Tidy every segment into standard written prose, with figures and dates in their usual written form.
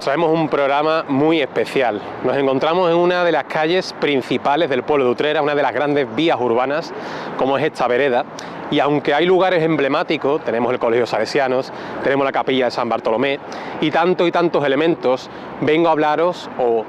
traemos un programa muy especial. Nos encontramos en una de las calles principales del pueblo de Utrera, una de las grandes vías urbanas, como es esta vereda. Y aunque hay lugares emblemáticos, tenemos el Colegio Salesianos, tenemos la Capilla de San Bartolomé y tantos elementos, vengo a hablaros, o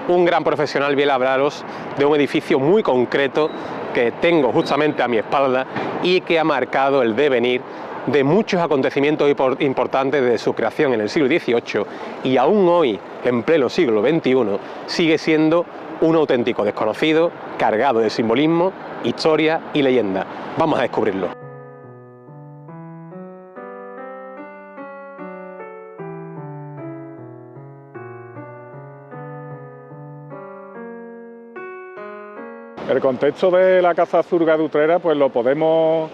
un gran profesional viene a hablaros, de un edificio muy concreto que tengo justamente a mi espalda y que ha marcado el devenir de muchos acontecimientos importantes de su creación en el siglo XVIII y aún hoy, en pleno siglo XXI, sigue siendo un auténtico desconocido, cargado de simbolismo, historia y leyenda. Vamos a descubrirlo. El contexto de la Casa Azurga de Utrera pues lo podemos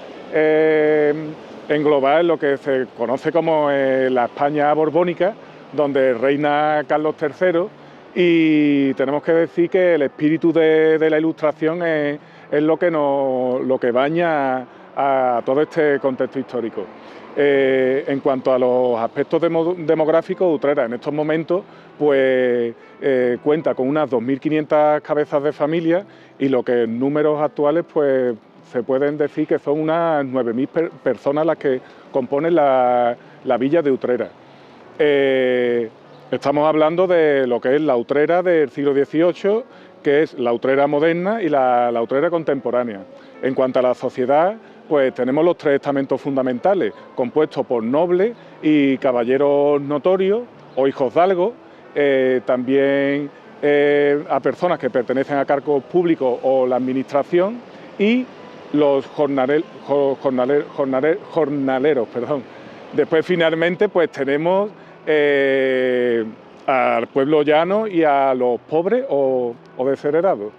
englobar en lo que se conoce como la España borbónica, donde reina Carlos III, y tenemos que decir que el espíritu de la Ilustración es lo que baña a todo este contexto histórico. En cuanto a los aspectos demográficos, Utrera en estos momentos pues, cuenta con unas 2.500 cabezas de familia, y lo que en números actuales pues, se pueden decir que son unas 9.000 personas las que componen la villa de Utrera. Estamos hablando de lo que es la Utrera del siglo XVIII, que es la Utrera moderna y la Utrera contemporánea. En cuanto a la sociedad, pues tenemos los tres estamentos fundamentales, compuestos por nobles y caballeros notorios o hijos de algo, también a personas que pertenecen a cargos públicos o la administración, y los jornaleros. Después, finalmente, pues tenemos al pueblo llano y a los pobres o desheredados.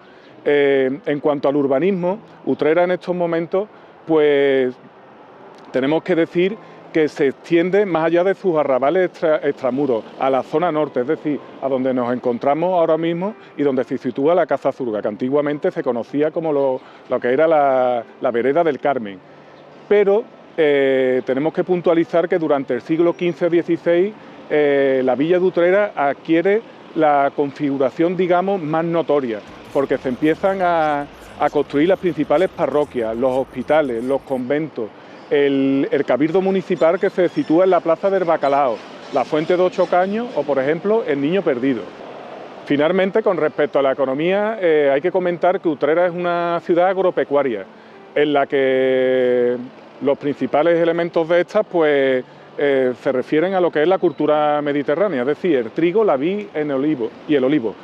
En cuanto al urbanismo, Utrera en estos momentos, pues tenemos que decir que se extiende más allá de sus arrabales extramuros, a la zona norte, es decir, a donde nos encontramos ahora mismo y donde se sitúa la Casa Azurga, que antiguamente se conocía como lo que era la vereda del Carmen. Pero tenemos que puntualizar que durante el siglo XV-XVI la villa de Utrera adquiere la configuración, digamos, más notoria, porque se empiezan a construir las principales parroquias, los hospitales, los conventos, el cabildo municipal que se sitúa en la Plaza del Bacalao, la Fuente de Ocho Caños o, por ejemplo, el Niño Perdido. Finalmente, con respecto a la economía, hay que comentar que Utrera es una ciudad agropecuaria, en la que los principales elementos de estas pues, se refieren a lo que es la cultura mediterránea, es decir, el trigo, la vid y el olivo.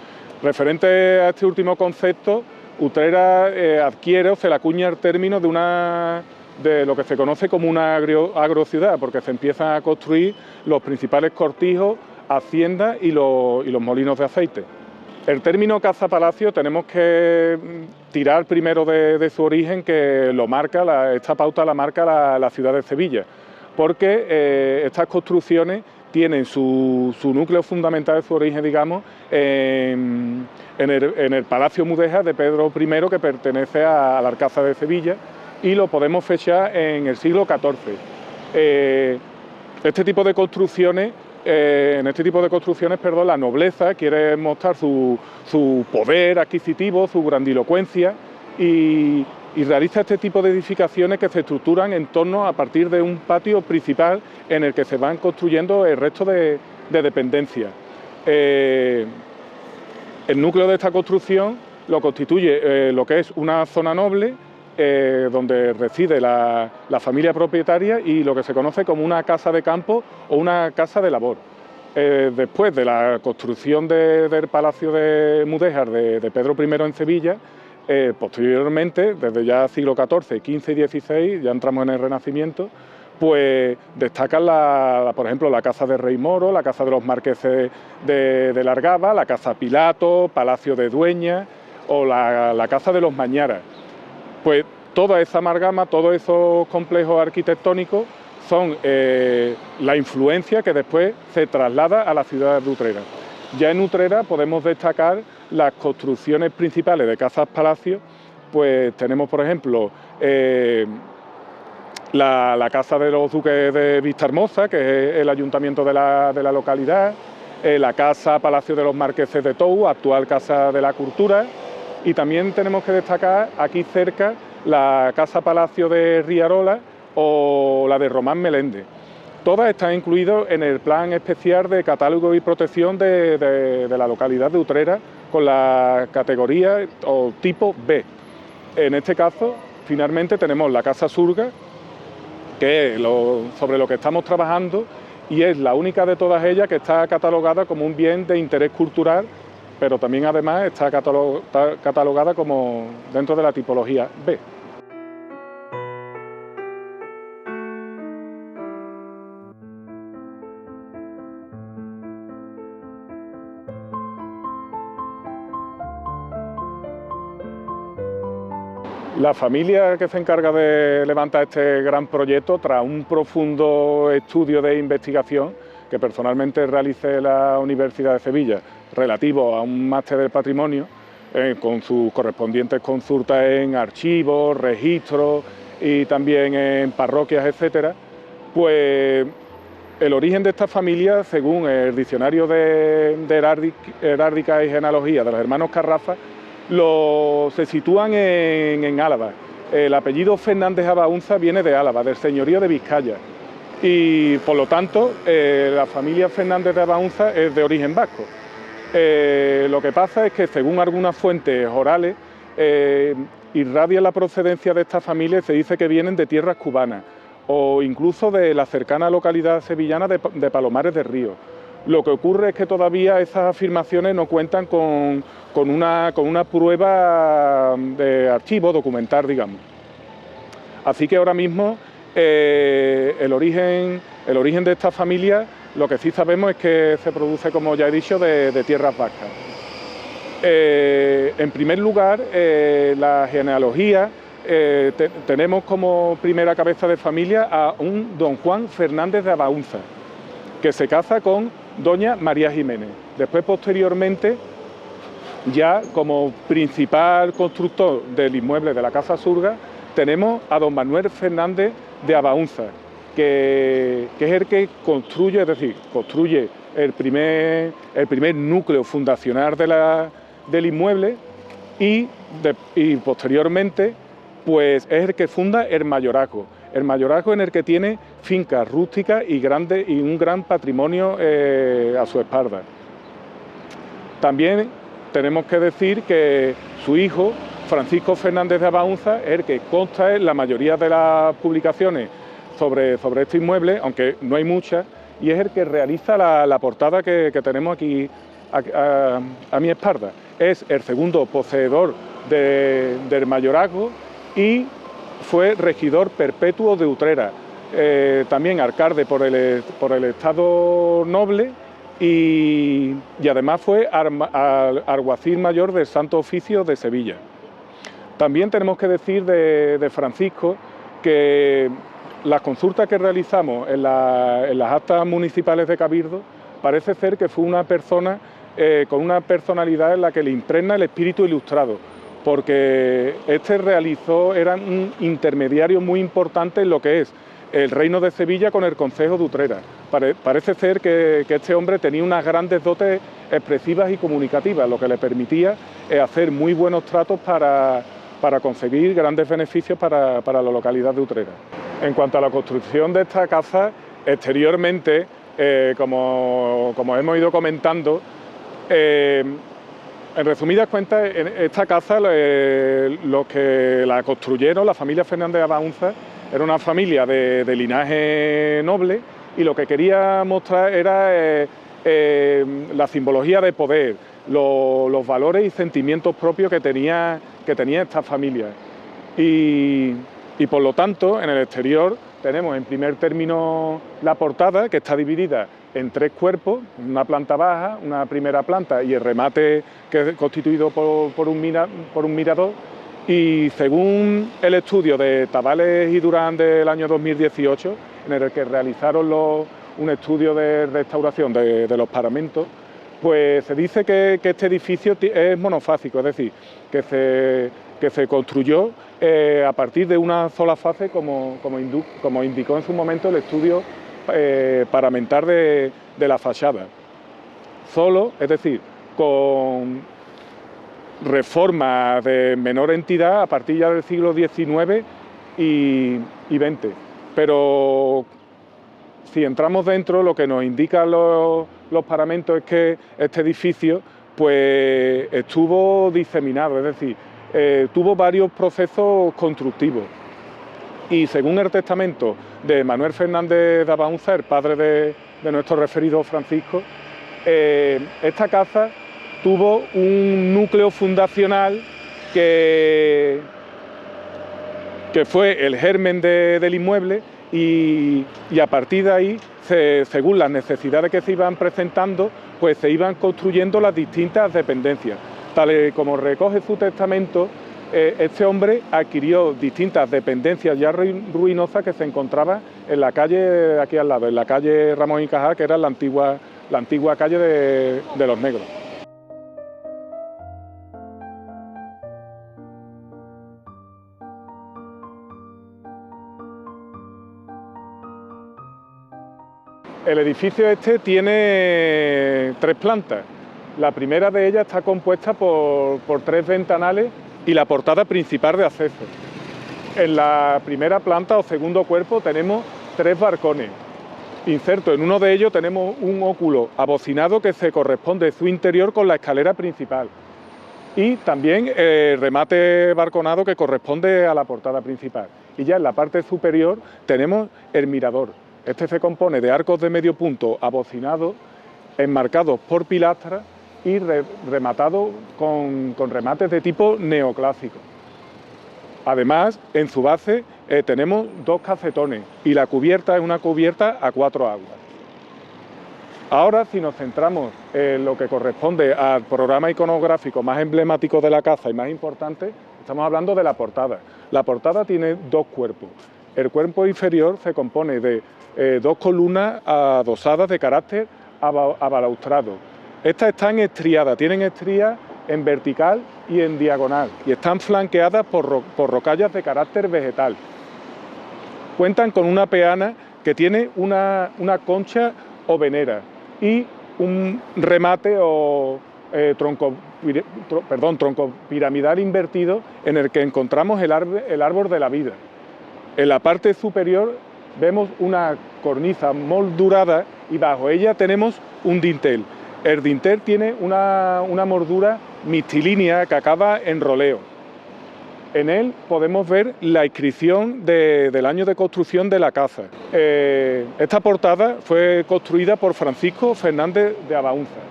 Referente a este último concepto, Utrera adquiere o se le acuña el término de lo que se conoce como una agrociudad, porque se empiezan a construir los principales cortijos, haciendas y los molinos de aceite. El término casa-palacio tenemos que tirar primero de su origen, que lo marca, esta pauta la marca la ciudad de Sevilla, porque estas construcciones tienen su núcleo fundamental de su origen, digamos, en el Palacio Mudéjar de Pedro I, que pertenece al Alcázar de Sevilla, y lo podemos fechar en el siglo XIV. En este tipo de construcciones, la nobleza quiere mostrar su poder adquisitivo, su grandilocuencia, y realiza este tipo de edificaciones que se estructuran en torno a partir de un patio principal en el que se van construyendo el resto de dependencias. El núcleo de esta construcción lo constituye lo que es una zona noble, donde reside la familia propietaria, y lo que se conoce como una casa de campo o una casa de labor. Después de la construcción del Palacio de Mudéjar de Pedro I en Sevilla, posteriormente, desde ya siglo XIV, XV y XVI, ya entramos en el Renacimiento, pues destacan, por ejemplo, la Casa de Rey Moro, la Casa de los Marqueses de Largaba, la Casa Pilato, Palacio de Dueñas o la Casa de los Mañaras. Pues toda esa amalgama, todos esos complejos arquitectónicos son la influencia que después se traslada a la ciudad de Utrera. Ya en Utrera podemos destacar las construcciones principales de casas-palacios, pues tenemos, por ejemplo, la casa de los duques de Vistahermosa, que es el ayuntamiento de la localidad, la Casa Palacio de los Marqueses de Tou, actual Casa de la Cultura, y también tenemos que destacar aquí cerca la Casa Palacio de Riarola o la de Román Meléndez. Todas están incluidas en el plan especial de catálogo y protección de la localidad de Utrera con la categoría o tipo B. En este caso, finalmente tenemos la Casa Surga, que es sobre lo que estamos trabajando, y es la única de todas ellas que está catalogada como un bien de interés cultural, pero también además está catalogada como dentro de la tipología B. La familia que se encarga de levantar este gran proyecto, tras un profundo estudio de investigación que personalmente realicé en la Universidad de Sevilla, relativo a un máster del patrimonio, con sus correspondientes consultas en archivos, registros y también en parroquias, etcétera, pues el origen de esta familia, según el diccionario de heráldica y genealogía de los hermanos Carrafa, se sitúan en Álava. El apellido Fernández Abaunza viene de Álava, del señorío de Vizcaya, y por lo tanto la familia Fernández de Abaunza es de origen vasco. Lo que pasa es que según algunas fuentes orales irradia la procedencia de esta familia y se dice que vienen de tierras cubanas o incluso de la cercana localidad sevillana de Palomares de Río. Lo que ocurre es que todavía esas afirmaciones no cuentan con una prueba de archivo documental, digamos. Así que ahora mismo el origen de esta familia, lo que sí sabemos es que se produce, como ya he dicho, de tierras vascas. En primer lugar, la genealogía, tenemos como primera cabeza de familia a un don Juan Fernández de Abaunza, que se casa con doña María Jiménez. Después, posteriormente, ya como principal constructor del inmueble de la Casa Surga, tenemos a don Manuel Fernández de Abaunza, que es el que construye, es decir, construye el primer núcleo fundacional del inmueble y posteriormente pues es el que funda el mayorazgo. El mayorazgo en el que tiene fincas rústicas y un gran patrimonio a su espalda. También tenemos que decir que su hijo, Francisco Fernández de Abaunza, es el que consta en la mayoría de las publicaciones sobre este inmueble, aunque no hay muchas, y es el que realiza la portada que tenemos aquí a mi espalda. Es el segundo poseedor del mayorazgo y fue regidor perpetuo de Utrera, también alcalde por el Estado Noble y además fue alguacil mayor del Santo Oficio de Sevilla. También tenemos que decir de Francisco que las consultas que realizamos en las actas municipales de Cabildo parece ser que fue una persona con una personalidad en la que le impregna el espíritu ilustrado, porque era un intermediario muy importante en lo que es el Reino de Sevilla con el Concejo de Utrera. Parece ser que este hombre tenía unas grandes dotes expresivas y comunicativas, lo que le permitía hacer muy buenos tratos para conseguir grandes beneficios para la localidad de Utrera. En cuanto a la construcción de esta casa, exteriormente, como hemos ido comentando, en resumidas cuentas, en esta casa los que la construyeron, la familia Fernández de Abaunza, era una familia de linaje noble y lo que quería mostrar era la simbología de poder, los valores y sentimientos propios que tenía esta familia. Y por lo tanto, en el exterior tenemos en primer término la portada, que está dividida en tres cuerpos, una planta baja, una primera planta y el remate que es constituido por un mirador. Y según el estudio de Tabales y Durán del año 2018, en el que realizaron un estudio de restauración de los paramentos, pues se dice que este edificio es monofásico, es decir, que se construyó a partir de una sola fase, como indicó en su momento el estudio paramentar de la fachada. solo, es decir, con reformas de menor entidad a partir ya del siglo XIX y XX. Pero si entramos dentro, lo que nos indican los paramentos es que este edificio pues, estuvo diseminado, es decir, tuvo varios procesos constructivos. Y según el testamento de Manuel Fernández de Abaunza, el padre de nuestro referido Francisco, esta casa tuvo un núcleo fundacional que fue el germen del inmueble y a partir de ahí, según las necesidades que se iban presentando, pues se iban construyendo las distintas dependencias. Tal y como recoge su testamento, este hombre adquirió distintas dependencias ya ruinosas que se encontraban en la calle de aquí al lado, en la calle Ramón y Cajal, que era la antigua calle de los Negros. El edificio este tiene 3 plantas. La primera de ellas está compuesta por 3 ventanales y la portada principal de acceso. En la primera planta o segundo cuerpo tenemos 3 balcones. Inserto en uno de ellos tenemos un óculo abocinado que se corresponde en su interior con la escalera principal. Y también el remate balconado que corresponde a la portada principal. Y ya en la parte superior tenemos el mirador. Este se compone de arcos de medio punto abocinados, enmarcados por pilastras y rematados con remates de tipo neoclásico. Además, en su base tenemos 2 casetones y la cubierta es una cubierta a 4 aguas. Ahora, si nos centramos en lo que corresponde al programa iconográfico más emblemático de la casa y más importante, estamos hablando de la portada. La portada tiene 2 cuerpos. El cuerpo inferior se compone de 2 columnas adosadas de carácter abalaustrado. Estas están estriadas, tienen estrías en vertical y en diagonal y están flanqueadas por rocallas de carácter vegetal. Cuentan con una peana que tiene una concha o venera y un remate o tronco piramidal invertido en el que encontramos el árbol de la vida. En la parte superior vemos una cornisa moldurada y bajo ella tenemos un dintel. El dintel tiene una moldura mixtilínea que acaba en roleo. En él podemos ver la inscripción del año de construcción de la casa. Esta portada fue construida por Francisco Fernández de Abaunza.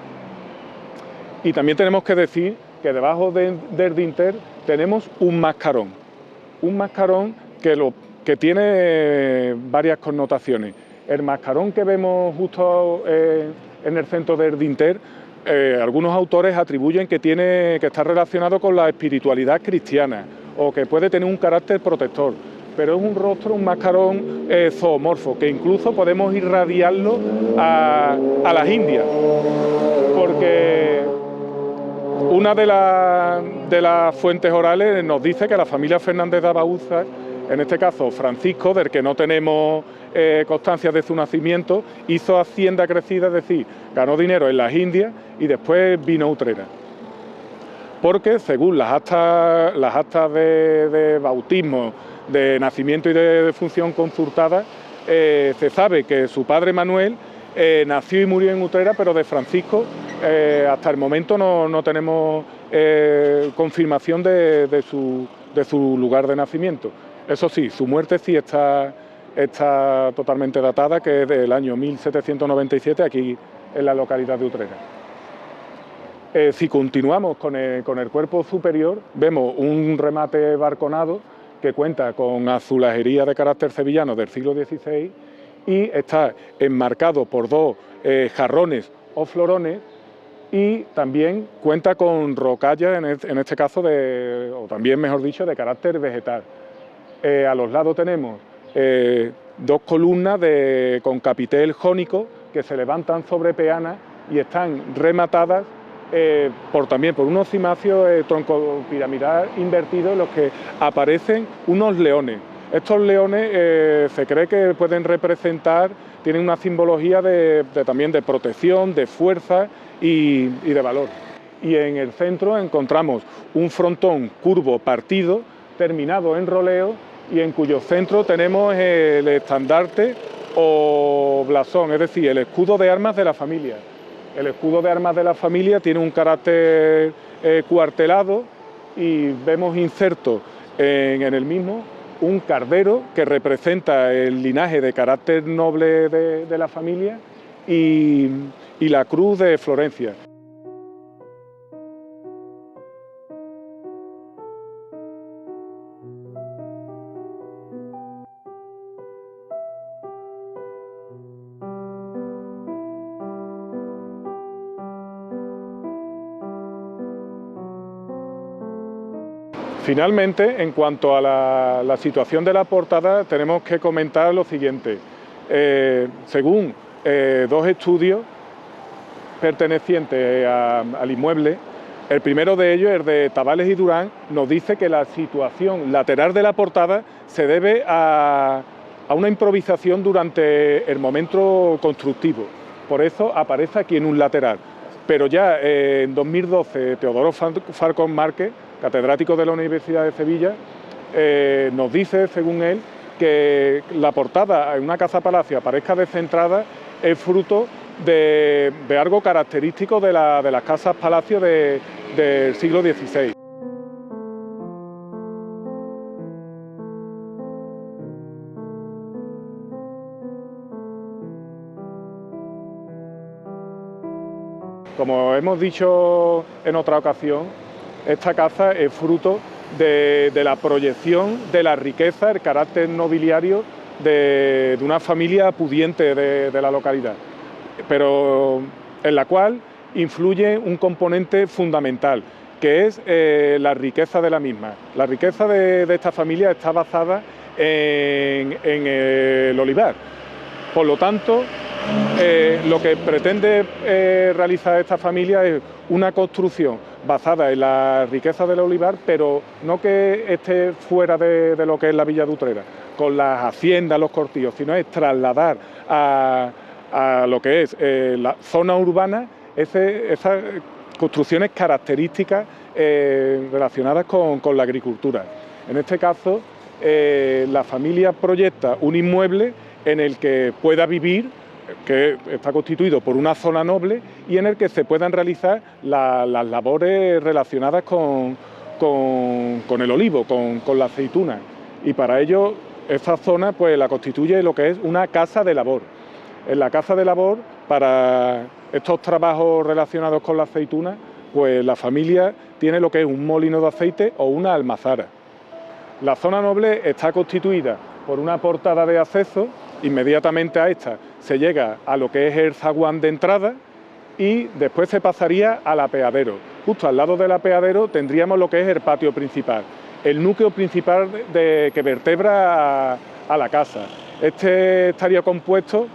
Y también tenemos que decir que debajo del dintel tenemos un mascarón. Un mascarón que tiene varias connotaciones. El mascarón que vemos justo en el centro del dintel, algunos autores atribuyen que está relacionado con la espiritualidad cristiana o que puede tener un carácter protector, pero es un rostro, un mascarón zoomorfo, que incluso podemos irradiarlo a las Indias, porque una de las fuentes orales nos dice que la familia Fernández de Abaunza, en este caso Francisco, del que no tenemos constancia de su nacimiento, hizo hacienda crecida, es decir, ganó dinero en las Indias y después vino a Utrera. Porque según las actas de bautismo, de nacimiento y de defunción consultadas, se sabe que su padre Manuel nació y murió en Utrera, pero de Francisco hasta el momento no tenemos confirmación de su lugar de nacimiento. Eso sí, su muerte sí está totalmente datada, que es del año 1797, aquí en la localidad de Utrera. Si continuamos con el cuerpo superior, vemos un remate balconado que cuenta con azulejería de carácter sevillano del siglo XVI y está enmarcado por 2 jarrones o florones y también cuenta con rocallas, en este caso, o también mejor dicho, de carácter vegetal. A los lados tenemos 2 columnas con capitel jónico que se levantan sobre peana y están rematadas también por unos cimacios troncopiramidal invertidos en los que aparecen unos leones. Estos leones se cree que pueden representar tienen una simbología también de protección, de fuerza y de valor. Y en el centro encontramos un frontón curvo partido, terminado en roleo, y en cuyo centro tenemos el estandarte o blasón, es decir, el escudo de armas de la familia. El escudo de armas de la familia tiene un carácter cuartelado y vemos inserto en el mismo un cardero que representa el linaje de carácter noble de la familia y la cruz de Florencia. Finalmente, en cuanto a la situación de la portada, tenemos que comentar lo siguiente. Según dos estudios pertenecientes al inmueble, el primero de ellos, el de Tabales y Durán, nos dice que la situación lateral de la portada se debe a una improvisación durante el momento constructivo. Por eso aparece aquí en un lateral. Pero ya en 2012, Teodoro Falcón Márquez, catedrático de la Universidad de Sevilla, nos dice, según él, que la portada en una casa-palacio aparezca descentrada es fruto de algo característico de las casas-palacios del siglo XVI. Como hemos dicho en otra ocasión, esta casa es fruto de la proyección de la riqueza, el carácter nobiliario de una familia pudiente de la localidad, pero en la cual influye un componente fundamental, que es la riqueza de la misma. La riqueza de esta familia está basada en el olivar. Por lo tanto, lo que pretende realizar esta familia es una construcción basada en la riqueza del olivar, pero no que esté fuera de lo que es la Villa de Utrera, con las haciendas, los cortillos, sino es trasladar a lo que es la zona urbana esas construcciones características relacionadas con la agricultura. En este caso, la familia proyecta un inmueble en el que pueda vivir, que está constituido por una zona noble y en el que se puedan realizar las labores relacionadas con el olivo, con la aceituna. Y para ello, esta zona pues la constituye lo que es una casa de labor. En la casa de labor, para estos trabajos relacionados con la aceituna, pues la familia tiene lo que es un molino de aceite o una almazara. La zona noble está constituida por una portada de acceso. Inmediatamente a esta se llega a lo que es el zaguán de entrada y después se pasaría al apeadero. Justo al lado del apeadero tendríamos lo que es el patio principal, el núcleo principal que vertebra a la casa. Este estaría compuesto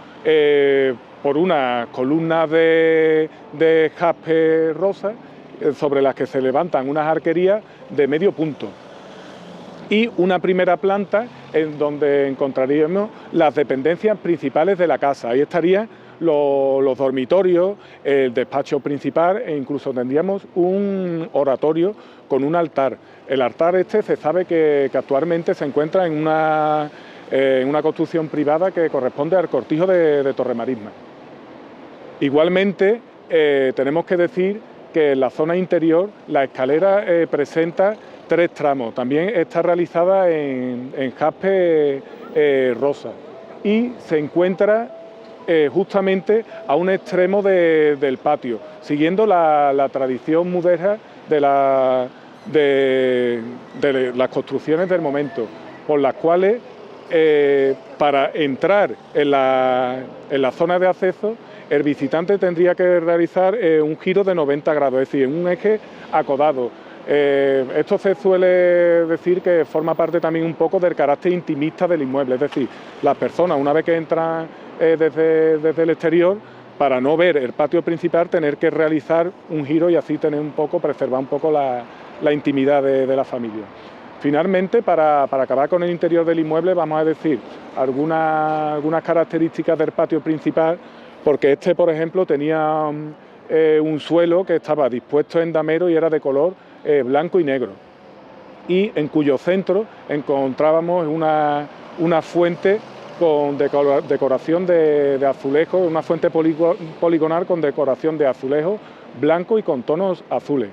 por unas columnas de jaspe rosa sobre las que se levantan unas arquerías de medio punto. Y una primera planta en donde encontraríamos las dependencias principales de la casa. Ahí estarían los dormitorios, el despacho principal e incluso tendríamos un oratorio con un altar. El altar este se sabe que actualmente se encuentra en una construcción privada que corresponde al cortijo de Torremarisma. Igualmente tenemos que decir que en la zona interior la escalera presenta 3 tramos, también está realizada en jaspe rosa y se encuentra justamente a un extremo del patio, siguiendo la tradición mudéjar de las construcciones del momento, por las cuales para entrar en la zona de acceso el visitante tendría que realizar un giro de 90 grados, es decir, en un eje acodado. Esto se suele decir que forma parte también un poco del carácter intimista del inmueble, es decir, las personas una vez que entran desde el exterior, para no ver el patio principal, tener que realizar un giro y así preservar un poco la intimidad de la familia. Finalmente, para acabar con el interior del inmueble, vamos a decir algunas características del patio principal, porque este, por ejemplo, tenía un suelo que estaba dispuesto en damero y era de color blanco y negro, y en cuyo centro encontrábamos una fuente con decoración de azulejos, una fuente poligonal con decoración de azulejos blanco y con tonos azules.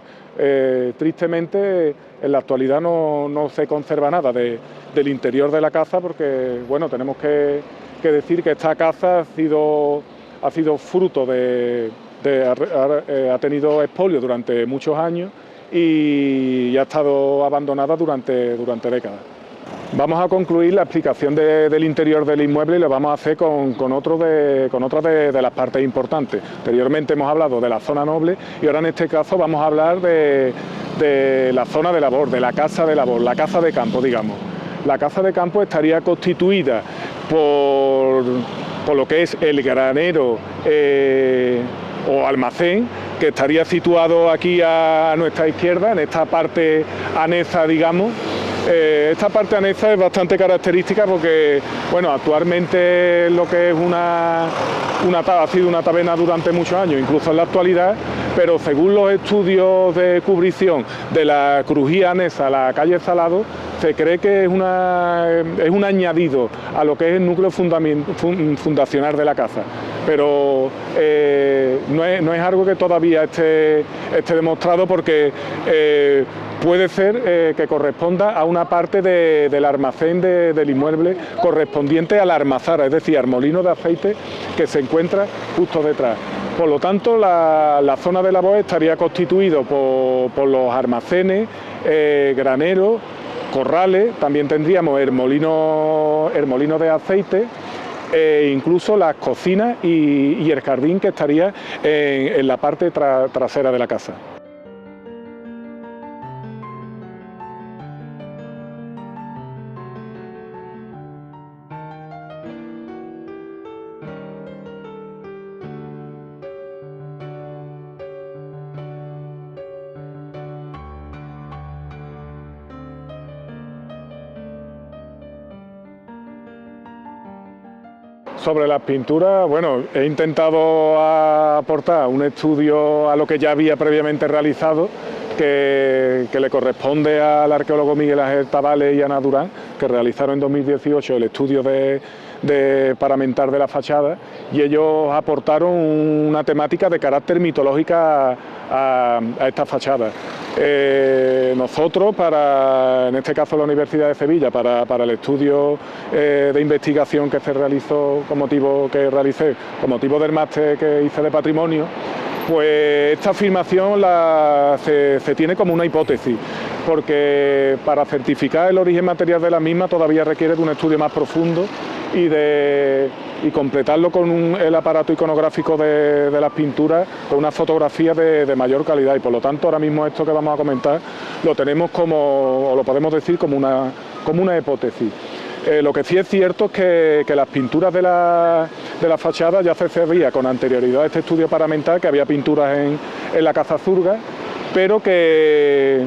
Tristemente, en la actualidad no se conserva nada del interior de la casa, porque bueno, tenemos que decir que esta casa ha sido fruto ha tenido expolio durante muchos años y ha estado abandonada durante décadas. Vamos a concluir la explicación del interior del inmueble y lo vamos a hacer con otra de las partes importantes. Anteriormente hemos hablado de la zona noble y ahora en este caso vamos a hablar de la zona de labor, de la casa de labor, la casa de campo, digamos. La casa de campo estaría constituida por lo que es el granero o almacén, que estaría situado aquí a nuestra izquierda, en esta parte anexa, digamos. Esta parte anexa es bastante característica porque, bueno, actualmente lo que es ha sido una taberna durante muchos años, incluso en la actualidad, pero según los estudios de cubrición de la crujía anexa a la calle Salado, se cree que es un añadido a lo que es el núcleo fundacional de la casa, pero no es algo que todavía esté demostrado, porque puede ser que corresponda a una parte del almacén del inmueble correspondiente a la almazara, es decir, al molino de aceite que se encuentra justo detrás. Por lo tanto, la zona de labor estaría constituido por los almacenes, graneros, corrales, también tendríamos el molino de aceite, incluso las cocinas y el jardín, que estaría en la parte trasera de la casa. Sobre las pinturas, bueno, he intentado aportar un estudio a lo que ya había previamente realizado, que le corresponde al arqueólogo Miguel Ángel Tabales y Ana Durán, que realizaron en 2018 el estudio paramentar de la fachada, y ellos aportaron una temática de carácter mitológica a esta fachada. Nosotros, en este caso la Universidad de Sevilla, para el estudio de investigación que realicé con motivo del máster que hice de patrimonio, pues esta afirmación se tiene como una hipótesis, porque para certificar el origen material de la misma todavía requiere de un estudio más profundo y completarlo con el aparato iconográfico de las pinturas, con una fotografía de mayor calidad, y por lo tanto ahora mismo esto que vamos a comentar lo tenemos o lo podemos decir como una hipótesis. Lo que sí es cierto es que las pinturas de la fachada ya se sabía con anterioridad a este estudio paramental que había pinturas en la Cazazurga, pero que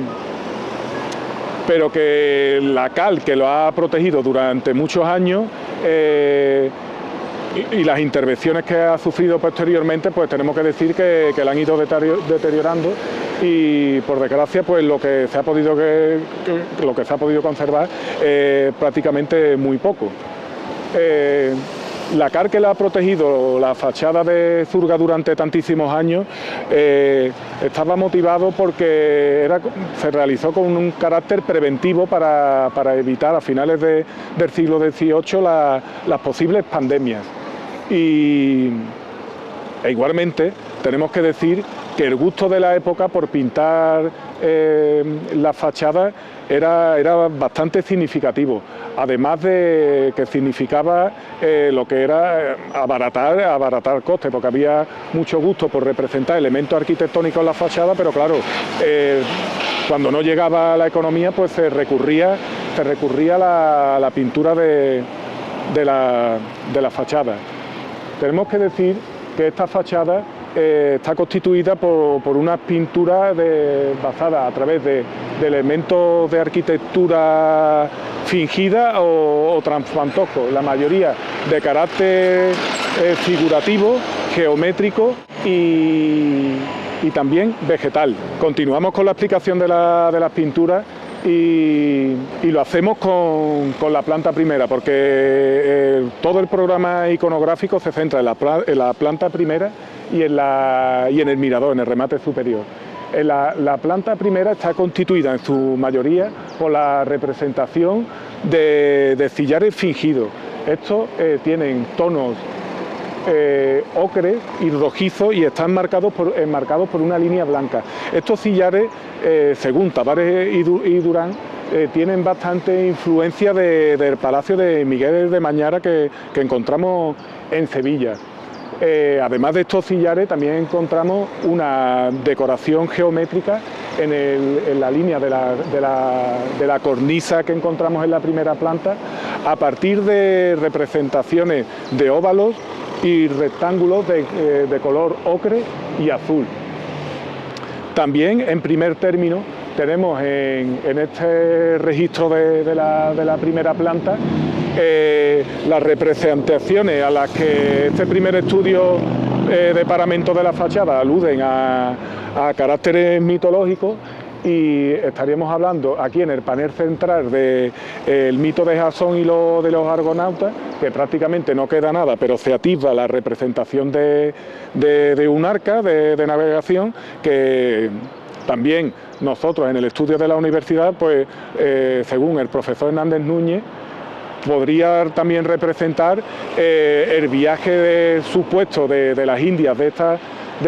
la cal, que lo ha protegido durante muchos años, y las intervenciones que ha sufrido posteriormente, pues tenemos que decir que la han ido deteriorando, y por desgracia pues lo que se ha podido conservar es prácticamente muy poco. La cal que la ha protegido la fachada de Zurga durante tantísimos años estaba motivado porque se realizó con un carácter preventivo para evitar a finales del siglo XVIII las posibles pandemias. E igualmente tenemos que decir que el gusto de la época por pintar las fachadas era bastante significativo, además de que significaba lo que era abaratar costes, porque había mucho gusto por representar elementos arquitectónicos en la fachada, pero claro, cuando no llegaba la economía, pues se recurría a la pintura de la fachada. Tenemos que decir que esta fachada está constituida por unas pinturas basadas a través de elementos de arquitectura fingida o transfantasco, la mayoría de carácter figurativo, geométrico y también vegetal. Continuamos con la explicación de las pinturas y lo hacemos con la planta primera, porque todo el programa iconográfico se centra en la planta primera y en el mirador, en el remate superior. La planta primera está constituida en su mayoría por la representación de sillares fingidos. Estos tienen tonos ocre y rojizo y están enmarcados por una línea blanca. Estos sillares, según Tavares y Durán, tienen bastante influencia del Palacio de Miguel de Mañara que encontramos en Sevilla. Además de estos sillares, también encontramos una decoración geométrica en la línea de la cornisa que encontramos en la primera planta, a partir de representaciones de óvalos y rectángulos de color ocre y azul. También, en primer término, tenemos en este registro de la primera planta las representaciones a las que este primer estudio de paramento de la fachada aluden a caracteres mitológicos, y estaríamos hablando aquí en el panel central del mito de Jasón y de los argonautas, que prácticamente no queda nada, pero se atisba la representación de un arca de navegación que también nosotros en el estudio de la universidad, pues según el profesor Hernández Núñez, podría también representar el viaje supuesto de las Indias de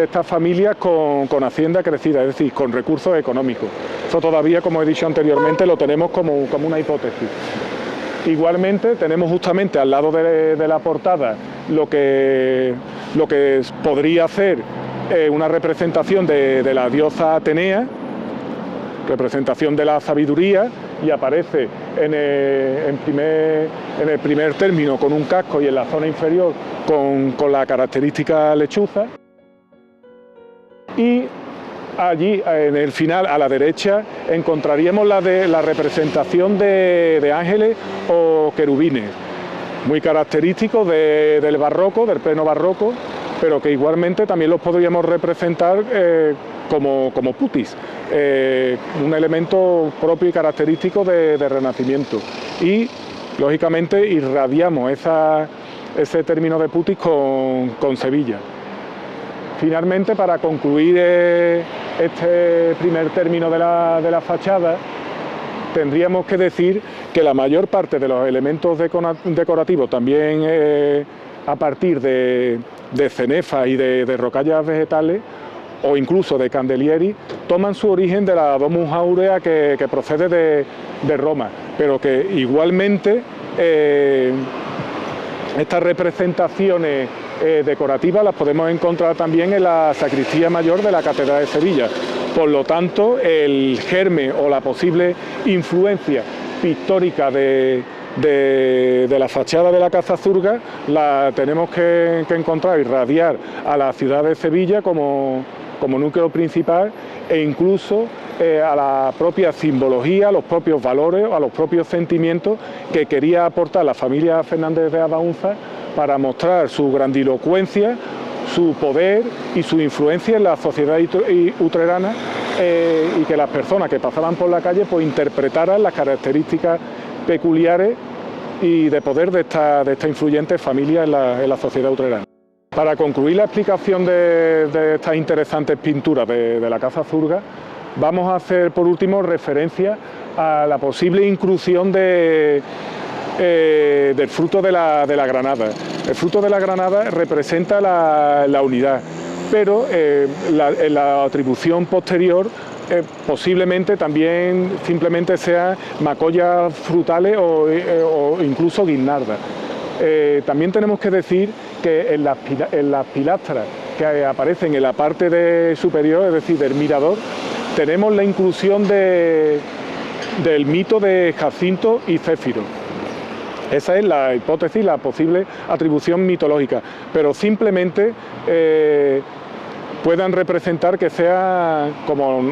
estas familias con hacienda crecida, es decir, con recursos económicos. Eso todavía, como he dicho anteriormente, lo tenemos como una hipótesis. Igualmente tenemos justamente al lado de la portada lo que podría ser una representación de la diosa Atenea, representación de la sabiduría, y aparece en el primer término con un casco y en la zona inferior con la característica lechuza. Y allí en el final, a la derecha, encontraríamos la representación de ángeles o querubines, muy característicos del barroco, del pleno barroco, pero que igualmente también los podríamos representar como putis, un elemento propio y característico de Renacimiento. Y, lógicamente, irradiamos ese término de putis con Sevilla. Finalmente, para concluir este primer término de la fachada, tendríamos que decir que la mayor parte de los elementos decorativos, también a partir de cenefas y de rocallas vegetales, o incluso de candelieri, toman su origen de la Domus Aurea que procede de Roma, pero que igualmente estas representaciones decorativas las podemos encontrar también en la sacristía mayor de la Catedral de Sevilla. Por lo tanto, el germen o la posible influencia pictórica de la fachada de la Cazazurga la tenemos que encontrar y irradiar a la ciudad de Sevilla como núcleo principal, e incluso a la propia simbología, a los propios valores, a los propios sentimientos que quería aportar la familia Fernández de Abaunza para mostrar su grandilocuencia, su poder y su influencia en la sociedad utrerana, y que las personas que pasaban por la calle pues interpretaran las características peculiares y de poder de esta influyente familia en la sociedad utrerana. Para concluir la explicación de estas interesantes pinturas de la Cazazurga, vamos a hacer por último referencia a la posible inclusión del fruto de la granada. El fruto de la granada representa la unidad, pero en la atribución posterior posiblemente también simplemente sean macollas frutales o incluso guirnaldas. También tenemos que decir que en las pilastras que aparecen en la parte superior, es decir, del mirador, tenemos la inclusión del mito de Jacinto y Céfiro. Esa es la hipótesis, la posible atribución mitológica, pero simplemente puedan representar, que sea, como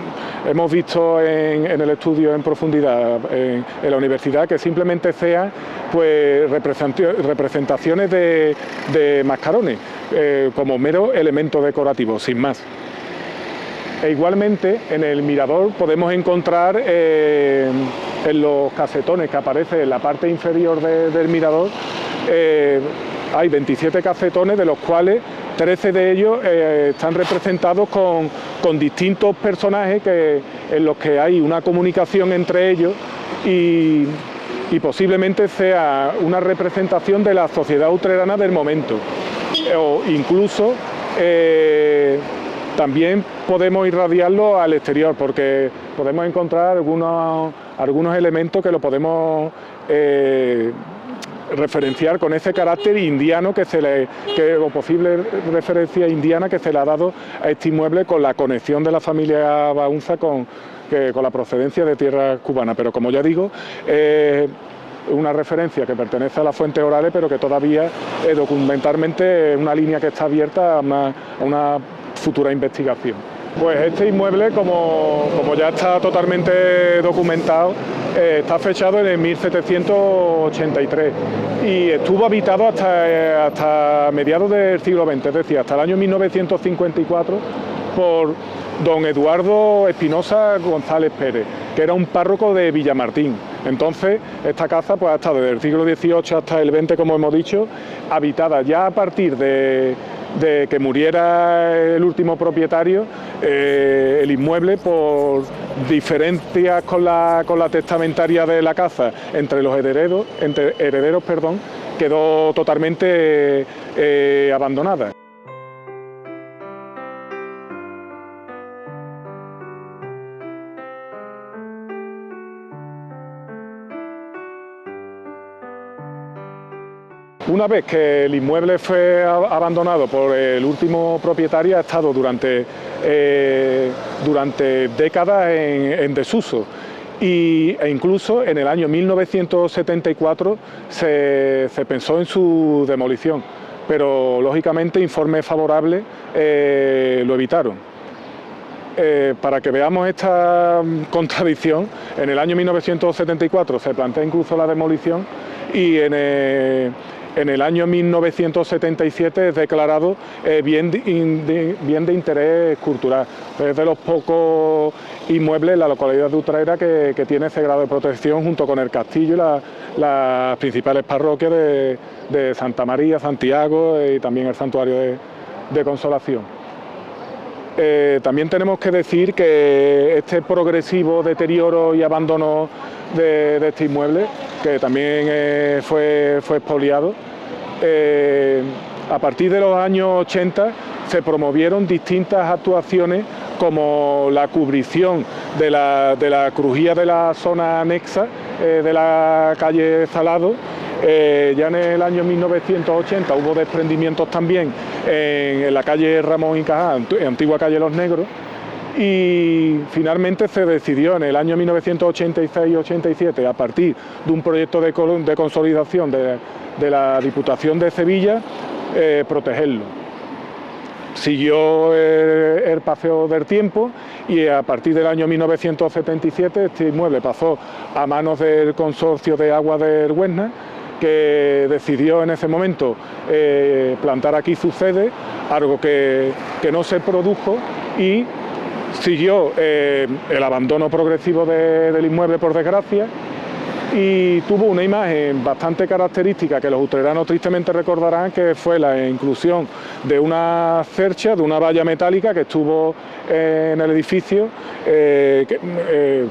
hemos visto en el estudio en profundidad en la universidad, que simplemente sean pues, representaciones de mascarones, como mero elemento decorativo, sin más. E igualmente en el mirador podemos encontrar en los casetones que aparecen en la parte inferior del mirador, hay 27 casetones, de los cuales 13 de ellos están representados con distintos personajes en los que hay una comunicación entre ellos y posiblemente sea una representación de la sociedad utrerana del momento. O incluso también podemos irradiarlo al exterior, porque podemos encontrar algunos elementos que lo podemos referenciar con ese carácter indiano o posible referencia indiana que se le ha dado a este inmueble, con la conexión de la familia Baunza con la procedencia de tierras cubanas. Pero como ya digo, una referencia que pertenece a las fuentes orales, pero que todavía documentalmente es una línea que está abierta a una futura investigación. Pues este inmueble, como ya está totalmente documentado, está fechado en el 1783 y estuvo habitado hasta mediados del siglo XX, es decir, hasta el año 1954, por don Eduardo Espinosa González Pérez, que era un párroco de Villamartín. Entonces, esta casa pues, ha estado desde el siglo XVIII hasta el XX, como hemos dicho, habitada. Ya a partir de que muriera el último propietario, el inmueble, por diferencias con la testamentaria de la casa entre los herederos, quedó totalmente abandonada. Una vez que el inmueble fue abandonado por el último propietario, ha estado durante décadas en desuso. E incluso en el año 1974 se pensó en su demolición, pero lógicamente informes favorables lo evitaron. Para que veamos esta contradicción, en el año 1974 se plantea incluso la demolición y en el año 1977 es declarado bien de interés cultural. Es de los pocos inmuebles en la localidad de Utrera que tiene ese grado de protección, junto con el castillo y las principales parroquias de Santa María, Santiago y también el santuario de Consolación. También tenemos que decir que este progresivo deterioro y abandono de este inmueble, que también fue expoliado, a partir de los años 80 se promovieron distintas actuaciones, como la cubrición de la crujía de la zona anexa de la calle Salado. Ya en el año 1980 hubo desprendimientos también en la calle Ramón y Cajal, antigua calle Los Negros, y finalmente se decidió en el año 1986-87, a partir de un proyecto de consolidación de la Diputación de Sevilla, protegerlo. Siguió el paseo del tiempo y a partir del año 1977 este inmueble pasó a manos del Consorcio de Aguas del Huesna, que decidió en ese momento plantar aquí su sede, algo que no se produjo, y siguió el abandono progresivo del inmueble, por desgracia, y tuvo una imagen bastante característica que los utreranos tristemente recordarán, que fue la inclusión de una cercha, de una valla metálica que estuvo en el edificio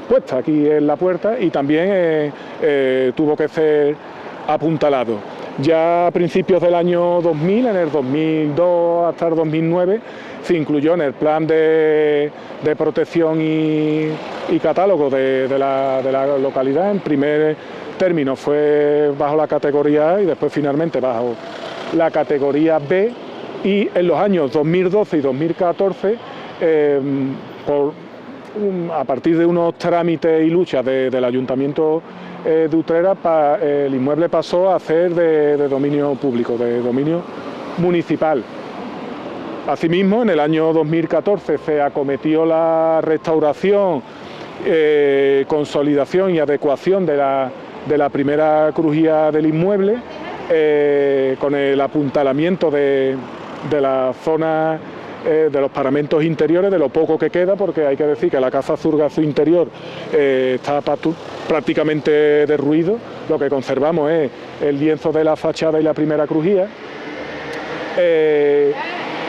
puesta aquí en la puerta, y también tuvo que ser apuntalado. Ya a principios del año 2000, en el 2002 hasta el 2009, se incluyó en el plan de protección y catálogo de la localidad. En primer término fue bajo la categoría A y después finalmente bajo la categoría B, y en los años 2012 y 2014, a partir de unos trámites y luchas del Ayuntamiento de Utrera, el inmueble pasó a ser de dominio público, de dominio municipal. Asimismo, en el año 2014 se acometió la restauración, consolidación y adecuación de la primera crujía del inmueble, con el apuntalamiento de la zona de los paramentos interiores, de lo poco que queda, porque hay que decir que la casa Zurga, su interior, está prácticamente derruido. Lo que conservamos es el lienzo de la fachada y la primera crujía,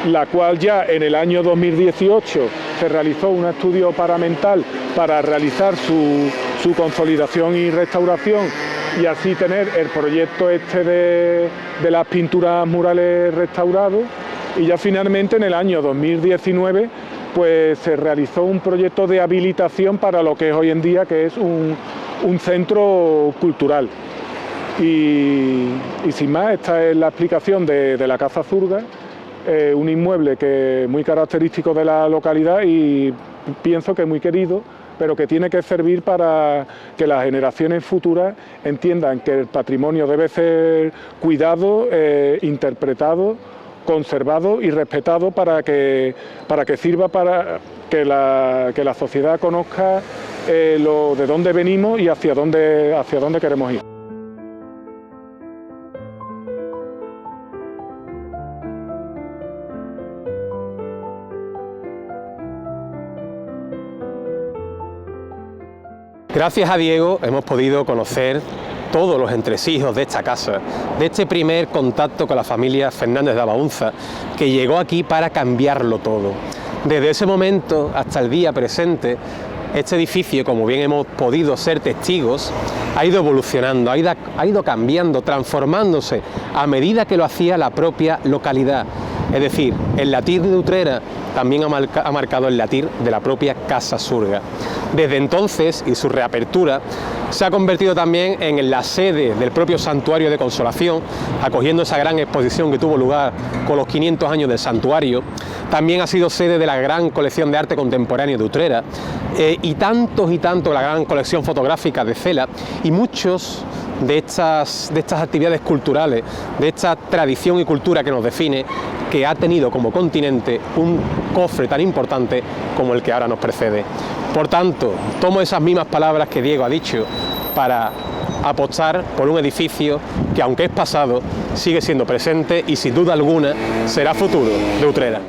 la cual ya en el año 2018 se realizó un estudio paramental para realizar su consolidación y restauración, y así tener el proyecto de las pinturas murales restaurados. Y ya finalmente en el año 2019 pues se realizó un proyecto de habilitación para lo que es hoy en día, que es un centro cultural. Y sin más, esta es la explicación de la Casa Zurga, un inmueble que es muy característico de la localidad y pienso que muy querido, pero que tiene que servir para que las generaciones futuras entiendan que el patrimonio debe ser cuidado, interpretado, conservado y respetado para que sirva para que la sociedad conozca de dónde venimos y hacia dónde queremos ir. Gracias a Diego hemos podido conocer todos los entresijos de esta casa, de este primer contacto con la familia Fernández de Abaunza, que llegó aquí para cambiarlo todo. Desde ese momento hasta el día presente, este edificio, como bien hemos podido ser testigos, ha ido evolucionando, ha ido cambiando, transformándose a medida que lo hacía la propia localidad. Es decir, el latir de Utrera también ha marcado el latir de la propia Casa Zurga. Desde entonces, y su reapertura, se ha convertido también en la sede del propio Santuario de Consolación, acogiendo esa gran exposición que tuvo lugar con los 500 años del santuario. También ha sido sede de la gran colección de arte contemporáneo de Utrera, y tanto la gran colección fotográfica de Cela, y muchos de estas actividades culturales, de esta tradición y cultura que nos define, que ha tenido como continente un cofre tan importante como el que ahora nos precede. Por tanto, tomo esas mismas palabras que Diego ha dicho para apostar por un edificio que, aunque es pasado, sigue siendo presente y sin duda alguna será futuro de Utrera.